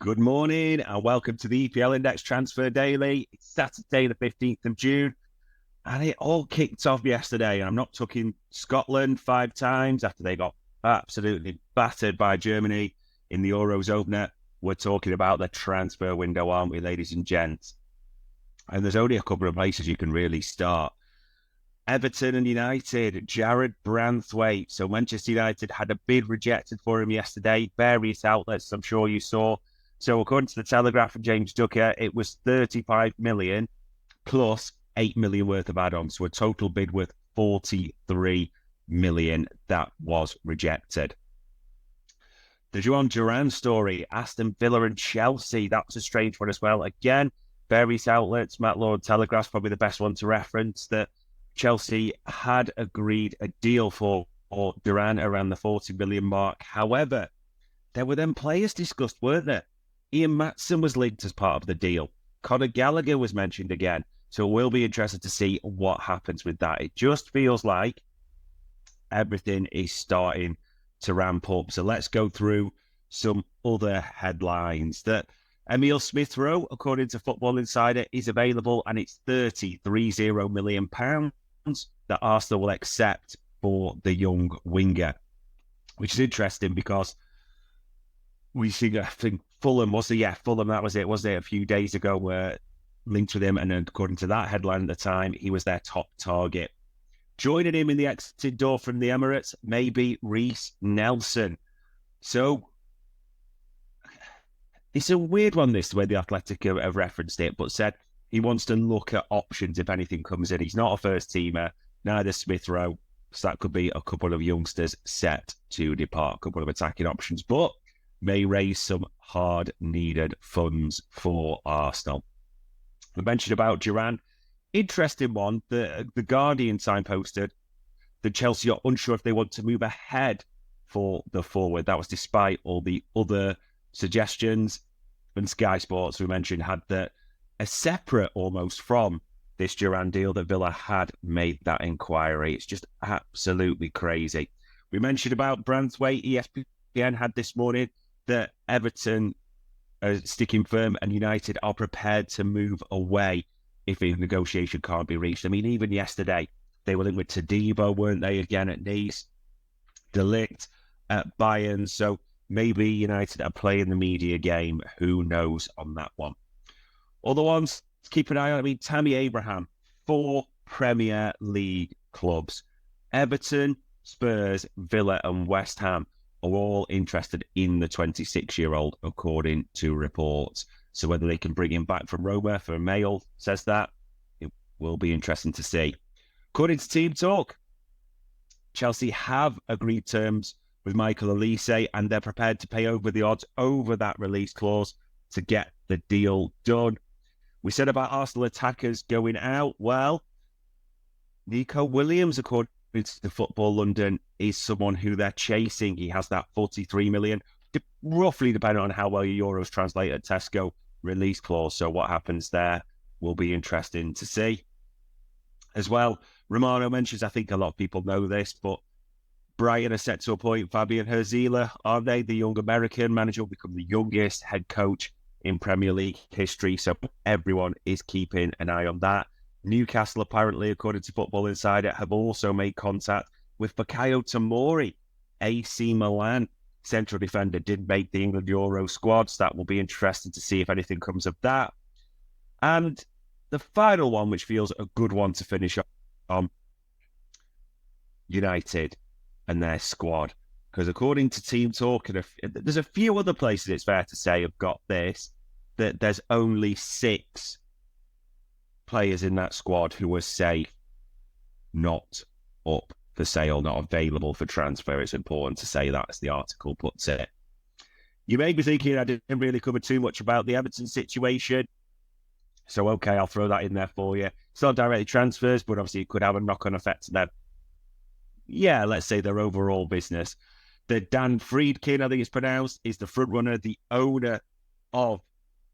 Good morning and welcome to the EPL Index Transfer Daily. It's Saturday, the 15th of June, and it all kicked off yesterday. I'm not talking Scotland 5 times after they got absolutely battered by Germany in the Euros opener. We're talking about the transfer window, aren't we, ladies and gents? And there's only a couple of places you can really start. Everton and United, Jared Branwaite. So Manchester United had a bid rejected for him yesterday. Various outlets, I'm sure you saw. So according to the Telegraph and James Ducker, it was 35 million plus 8 million worth of add-ons. So a total bid worth 43 million that was rejected. The Juan Duran story, Aston Villa and Chelsea. That's a strange one as well. Again, various outlets, Matt Lord Telegraph's probably the best one to reference, that Chelsea had agreed a deal for Duran around the 40 million mark. However, there were then players discussed, weren't there? Ian Maatson was linked as part of the deal. Conor Gallagher was mentioned again. So we'll be interested to see what happens with that. It just feels like everything is starting to ramp up. So let's go through some other headlines. That Emile Smith-Rowe, according to Football Insider, is available, and it's £30 million that Arsenal will accept for the young winger, which is interesting because we see, I think Fulham, Fulham, that was it, wasn't it, a few days ago, were linked with him, and according to that headline at the time, he was their top target. Joining him in the exit door from the Emirates, maybe Reece Nelson. So it's a weird one, this, the way the Athletic have referenced it, but said he wants to look at options if anything comes in. He's not a first teamer, neither Smith-Rowe, so that could be a couple of youngsters set to depart, a couple of attacking options, but may raise some hard-needed funds for Arsenal. We mentioned about Duran. Interesting one. The Guardian signposted that Chelsea are unsure if they want to move ahead for the forward. That was despite all the other suggestions. And Sky Sports, we mentioned, had a separate almost from this Duran deal that Villa had made that inquiry. It's just absolutely crazy. We mentioned about Branwaite. ESPN had this morning that Everton are sticking firm and United are prepared to move away if a negotiation can't be reached. I mean, even yesterday, they were linked with Todibo, weren't they, again at Nice? De Ligt at Bayern. So maybe United are playing the media game. Who knows on that one? Other ones to keep an eye on. I mean, Tammy Abraham, 4 Premier League clubs. Everton, Spurs, Villa and West Ham are all interested in the 26-year-old, according to reports. So whether they can bring him back from Roma for a Mail says that, it will be interesting to see. According to Team Talk, Chelsea have agreed terms with Michael Olise, and they're prepared to pay over the odds over that release clause to get the deal done. We said about Arsenal attackers going out. Well, Nico Williams, according to Football London, is someone who they're chasing. He has that 43 million, roughly depending on how well your Euros translate at Tesco, release clause. So what happens there will be interesting to see. As well, Romano mentions, I think a lot of people know this, but Brighton are set to appoint Fabian Herzila, aren't they? The young American manager will become the youngest head coach in Premier League history. So everyone is keeping an eye on that. Newcastle, apparently, according to Football Insider, have also made contact with Fikayo Tomori. AC Milan central defender did make the England Euro squad, so that will be interesting to see if anything comes of that. And the final one, which feels a good one to finish on, United and their squad. Because according to Team Talk, there's a few other places, it's fair to say, have got this, that there's only 6 players in that squad who are safe, not up for sale, not available for transfer. It's important to say that, as the article puts it. You may be thinking I didn't really cover too much about the Everton situation. So, okay, I'll throw that in there for you. It's not directly transfers, but obviously it could have a knock-on effect to them. Yeah, let's say their overall business. The Dan Friedkin, I think it's pronounced, is the front runner. The owner of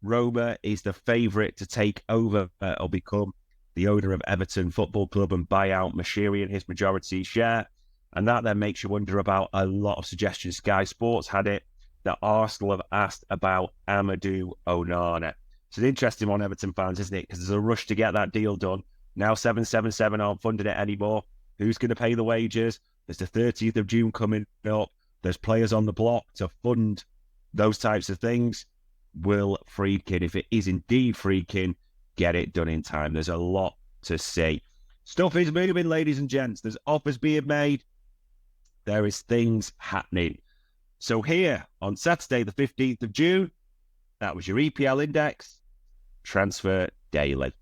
Roma is the favourite to take over or become the owner of Everton Football Club and buy out Mashiri and his majority share. And that then makes you wonder about a lot of suggestions. Sky Sports had it that Arsenal have asked about Amadou Onana. It's an interesting one, Everton fans, isn't it? Because there's a rush to get that deal done. Now 777 aren't funding it anymore. Who's going to pay the wages? There's the 30th of June coming up. There's players on the block to fund those types of things. Will Friedkin, if it is indeed Friedkin, get it done in time? There's a lot to see. Stuff is moving, ladies and gents. There's offers being made. There is things happening. So here on Saturday, the 15th of June, that was your EPL Index Transfer Daily.